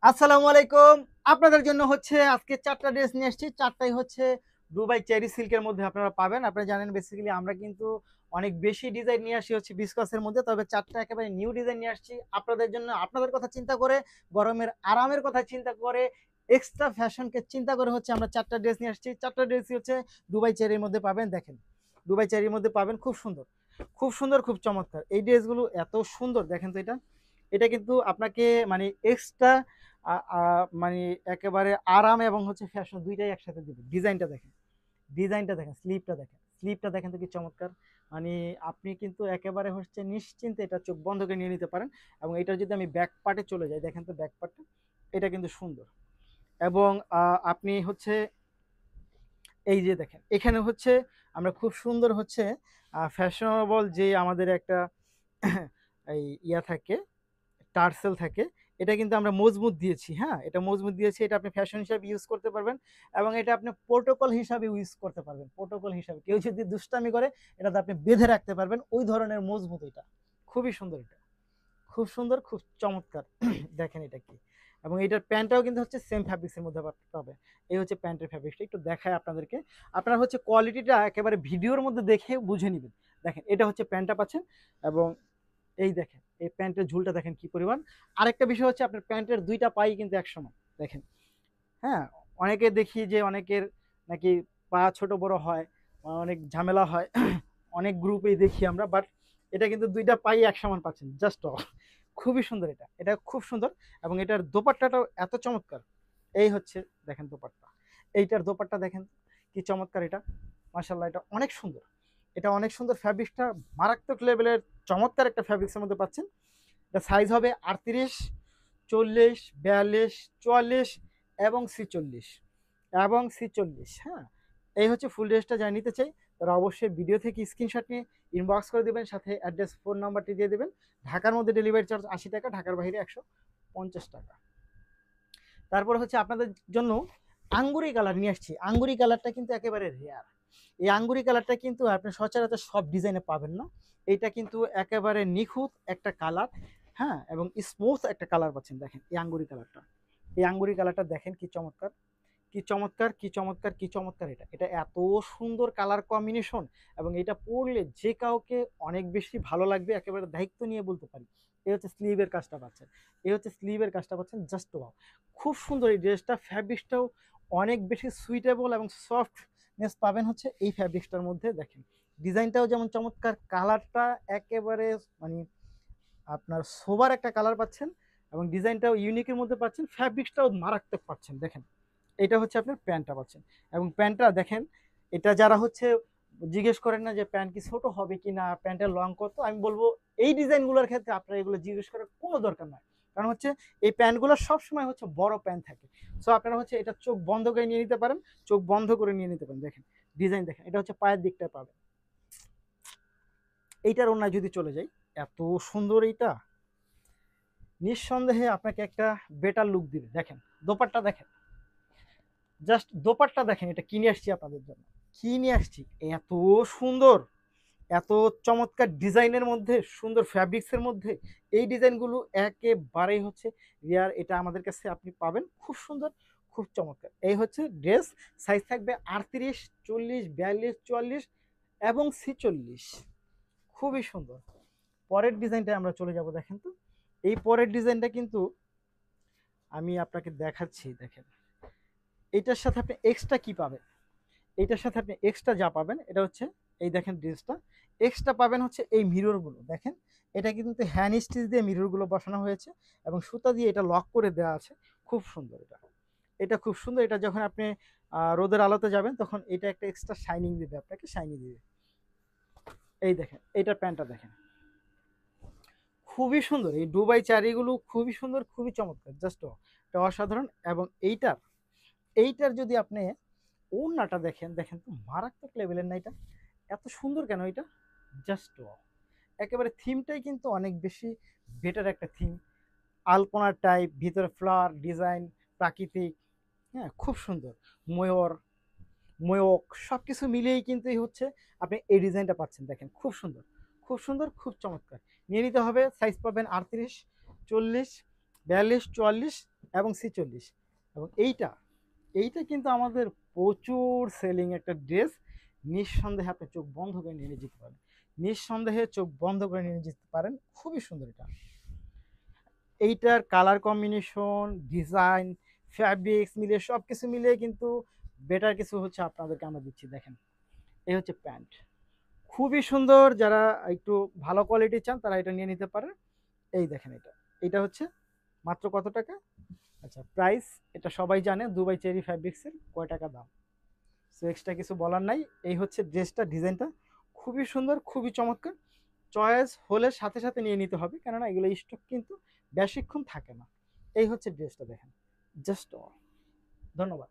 আসসালামু আলাইকুম। আপনাদের জন্য হচ্ছে আজকে ৪ টা ড্রেস নিয়ে আসছি। ৪ টাই হচ্ছে দুবাই চেরি সিল্কের মধ্যে আপনারা পাবেন। আপনারা জানেন বেসিক্যালি আমরা কিন্তু অনেক বেশি ডিজাইন নিয়ে আসি হচ্ছে বিসকসের মধ্যে। তবে ৪ টা একেবারে নিউ ডিজাইন নিয়ে আসছি। আপনাদের জন্য আপনাদের কথা চিন্তা করে, গরমের আরামের কথা চিন্তা করে, এক্সট্রা ফ্যাশনকে চিন্তা করে হচ্ছে আমরা ৪ টা ড্রেস নিয়ে আসছি। ৪ টা ড্রেসই হচ্ছে দুবাই চেরির মধ্যে পাবেন। দেখেন, দুবাই চেরির মধ্যে পাবেন। খুব সুন্দর, খুব সুন্দর, খুব চমৎকার। এই ড্রেসগুলো এত সুন্দর দেখেন তো এটা। এটা কিন্তু আপনাকে মানে এক্সট্রা মানে একেবারে আরাম এবং হচ্ছে ফ্যাশন ২ টাই একসাথে দিবে। ডিজাইনটা দেখেন, ডিজাইনটা দেখেন, স্লিপটা দেখেন, স্লিপটা দেখেন তো কি চমৎকার! মানে আপনি কিন্তু একেবারে হচ্ছে নিশ্চিন্তে এটা চোখ বন্ধ করে নিয়ে নিতে পারেন। এবং এটার যদি আমি ব্যাক পার্টে চলে যাই, দেখেন তো ব্যাক পার্টটা, এটা কিন্তু সুন্দর। এবং আপনি হচ্ছে এই যে দেখেন, এখানে হচ্ছে আমরা খুব সুন্দর হচ্ছে ফ্যাশনেবল যে আমাদের একটা এই ইয়া থাকে, টার্সেল থাকে, এটা কিন্তু আমরা মজবুত দিয়েছি। হ্যাঁ, এটা মজবুত দিয়েছি। এটা আপনি ফ্যাশন হিসাবে ইউজ করতে পারবেন এবং এটা আপনি প্রোটোকল হিসাবে ইউজ করতে পারবেন। প্রোটোকল হিসাবে কেউ যদি দুষ্টামি করে এটাতে আপনি বেঁধে রাখতে পারবেন, ওই ধরনের মজবুত এটা। খুবই সুন্দর এটা, খুব সুন্দর, খুব চমৎকার। দেখেন এটা কি! এবং এটার প্যান্টটাও কিন্তু হচ্ছে সেম ফ্যাব্রিক্সের মধ্যে পাবে। এই হচ্ছে প্যান্টের ফ্যাব্রিক্সটা, একটু দেখায় আপনাদেরকে। আপনারা হচ্ছে কোয়ালিটিটা একেবারে ভিডিওর মধ্যে দেখে বুঝে নিবেন। দেখেন, এটা হচ্ছে প্যান্টটা পাচ্ছেন। এবং এই দেখেন, এই প্যান্টের ঝুলটা দেখেন কি পরিমাণ। আরেকটা বিষয় হচ্ছে আপনার প্যান্টের ২ টা পাই কিন্তু একসমান। দেখেন, হ্যাঁ? অনেকে দেখি যে অনেকের নাকি পা ছোট বড় হয়, অনেক ঝামেলা হয়। অনেক গ্রুপেই দেখি আমরা। বাট এটা কিন্তু ২ টা পাই একসমান পাচ্ছেন। Just wow! খুবই সুন্দর এটা। এটা খুব সুন্দর। এবং এটার দোপাট্টাটাও এত চমৎকার। এই হচ্ছে দেখেন দোপাট্টা। এইটার দোপাট্টা দেখেন কি চমৎকার এটা। মাশাআল্লাহ, এটা অনেক সুন্দর। এটা অনেক সুন্দর, ফ্যাব্রিক্সটা মারাত্মক লেভেলের চমৎকার একটা ফ্যাব্রিক্সের মধ্যে পাচ্ছেন। এটা সাইজ হবে ৩৮, ৪০, ৪২, ৪৪ এবং ৪৬ এবং ৪৬। হ্যাঁ? এই হচ্ছে ফুল ড্রেসটা। যারা নিতে চাই তারা অবশ্যই ভিডিও থেকে স্ক্রিনশট নিয়ে ইনবক্স করে দিবেন, সাথে অ্যাড্রেস, ফোন নাম্বারটি দিয়ে দিবেন। ঢাকার মধ্যে ডেলিভারি চার্জ ৮০ টাকা, ঢাকার বাইরে ১৫০ টাকা। তারপর হচ্ছে আপনাদের জন্য আঙ্গুরি কালার নিয়ে আসছি। আঙ্গুরি কালারটা কিন্তু একেবারে রেয়ার। এই আঙ্গুরি কালারটা কিন্তু আপনি সচরাচর সব ডিজাইনে পাবেন না। এইটা কিন্তু একেবারে নিখুঁত একটা কালার। হ্যাঁ? এবং স্মুথ একটা কালার পাচ্ছেন। দেখেন এই আঙ্গুরি কালারটা। এই আঙ্গুরি কালারটা দেখেন কি চমৎকার! কি চমৎকার, কি চমৎকার, কি চমৎকার এটা! এটা এত সুন্দর কালার কম্বিনেশন এবং এটা পড়লে যে কাউকে অনেক বেশি ভালো লাগবে, একেবারে দায়িত্ব নিয়ে বলতে পারি। এই হচ্ছে স্লিভের কাজটা পাচ্ছেন। এই হচ্ছে স্লিভের কাজটা পাচ্ছেন, জাস্ট ওয়াও! খুব সুন্দর এই ড্রেসটা। ফ্যাব্রিক্সটাও অনেক বেশি সুইটেবল এবং সফটনেস পাবেন হচ্ছে এই ফ্যাব্রিক্সটার মধ্যে। দেখেন, ডিজাইনটাও যেমন চমৎকার, কালারটা একেবারে মানে আপনার সোবার একটা কালার পাচ্ছেন এবং ডিজাইনটাও ইউনিকের মধ্যে পাচ্ছেন, ফ্যাব্রিক্সটাও মারাত্মক পাচ্ছেন। দেখেন, এটা হচ্ছে আপনার প্যান্টটা পাচ্ছেন। এবং প্যান্টটা দেখেন, এটা যারা হচ্ছে জিজ্ঞেস করেন না যে প্যান্ট কি ছোট হবে কিনা, প্যান্টের লং কত, আমি বলবো এই ডিজাইনগুলোর ক্ষেত্রে আপনারা এগুলো জিজ্ঞেস করার কোনো দরকার নাই। কারণ হচ্ছে এই প্যান্টগুলো সবসময় হচ্ছে বড় প্যান্ট থাকে। সো আপনারা হচ্ছে এটা চোখ বন্ধ করে নিয়ে নিতে পারেন, চোখ বন্ধ করে নিয়ে নিতে পারেন। দেখেন ডিজাইন, দেখেন এটা হচ্ছে পায়ের দিকটায় পাবেন। এইটার ওড়নায় যদি চলে যাই, এত সুন্দর এইটা, নিঃসন্দেহে আপনাকে একটা বেটার লুক দিবে। দেখেন দোপাট্টা দেখেন, জাস্ট দোপাট্টা দেখেন, এটা কিনে আসছি আপনাদের জন্য। কি নিয়ে আসছি! এত সুন্দর, এত চমৎকার ডিজাইনের মধ্যে, সুন্দর ফ্যাব্রিক্সের মধ্যে এই ডিজাইনগুলো একেবারেই হচ্ছে রেয়ার। এটা আমাদের কাছে আপনি পাবেন। খুব সুন্দর, খুব চমৎকার। এই হচ্ছে ড্রেস। সাইজ থাকবে ৩৮, ৪০, ৪২, ৪৪ এবং ৪৬। খুবই সুন্দর। পরের ডিজাইনটায় আমরা চলে যাব। দেখেন তো, এই পরের ডিজাইনটা কিন্তু আমি আপনাকে দেখাচ্ছি। দেখেন, এইটার সাথে আপনি এক্সট্রা কি পাবেন? এইটার সাথে আপনি এক্সট্রা যা পাবেন এটা হচ্ছে, এই দেখেন ড্রেসটা, এক্সট্রা পাবেন হচ্ছে এই মিররগুলো। দেখেন, এটা কিন্তু হ্যান্ড স্টিচ দিয়ে মিররগুলো বসানো হয়েছে এবং সুতা দিয়ে এটা লক করে দেওয়া আছে। খুব সুন্দর এটা। এটা খুব সুন্দর। এটা যখন আপনি রোদের আলোতে যাবেন তখন এটা একটা এক্সট্রা শাইনিং দিবে, আপনাকে শাইনি দিবে। এই দেখেন, এইটার প্যান্টটা দেখেন। খুবই সুন্দর। এই দুবাই চারিগুলো খুবই সুন্দর, খুবই চমৎকার। জাস্ট এটা অসাধারণ। এবং এইটার যদি আপনি ওড়নাটা দেখেন, দেখেন তো মারাত্মক লেভেলের না এটা? এত সুন্দর কেন এটা? Just wow! একেবারে থিমটাই কিন্তু অনেক বেশি বেটার একটা থিম। আলপনা টাইপ, ভিতরে ফ্লাওয়ার ডিজাইন, প্রাকৃতিক, হ্যাঁ? খুব সুন্দর। ময়ূর, ময়ূক সবকিছু মিলিয়েই কিন্তু এই হচ্ছে আপনি এই ডিজাইনটা পাচ্ছেন। দেখেন খুব সুন্দর, খুব সুন্দর, খুব চমৎকার। নিয়ে নিতে হবে। সাইজ পাবেন ৩৮, ৪০, ৪২, ৪৪ এবং 46। এবং এইটা এইটা কিন্তু আমাদের প্রচুর সেলিং একটা ড্রেস। নিঃসন্দেহে আপনি চোখ বন্ধ করে নিয়ে যেতে পারেন, নিঃসন্দেহে চোখ বন্ধ করে নিয়ে যেতে পারেন। খুবই সুন্দর এটা। এইটার কালার কম্বিনেশন, ডিজাইন, ফ্যাব্রিক্স মিলিয়ে সব কিছু মিলিয়ে কিন্তু বেটার কিছু হচ্ছে আপনাদেরকে আমরা দিচ্ছি। দেখেন, এই হচ্ছে প্যান্ট, খুবই সুন্দর। যারা একটু ভালো কোয়ালিটি চান তারা এটা নিয়ে নিতে পারেন। এই দেখেন, এটা এটা হচ্ছে মাত্র কত টাকা? আচ্ছা, প্রাইস এটা সবাই জানে, দুবাই চেরি ফ্যাব্রিক্সের কয় টাকা দাম। সো এক্সট্রা কিছু বলার নাই। এই হচ্ছে ড্রেসটা, ডিজাইনটা খুবই সুন্দর, খুবই চমৎকার। চয়েস হলে সাথে সাথে নিয়ে নিতে হবে, কেননা এগুলো স্টক কিন্তু বেশিক্ষণ থাকে না। এই হচ্ছে ড্রেসটা, দেখেন জাস্ট। ধন্যবাদ।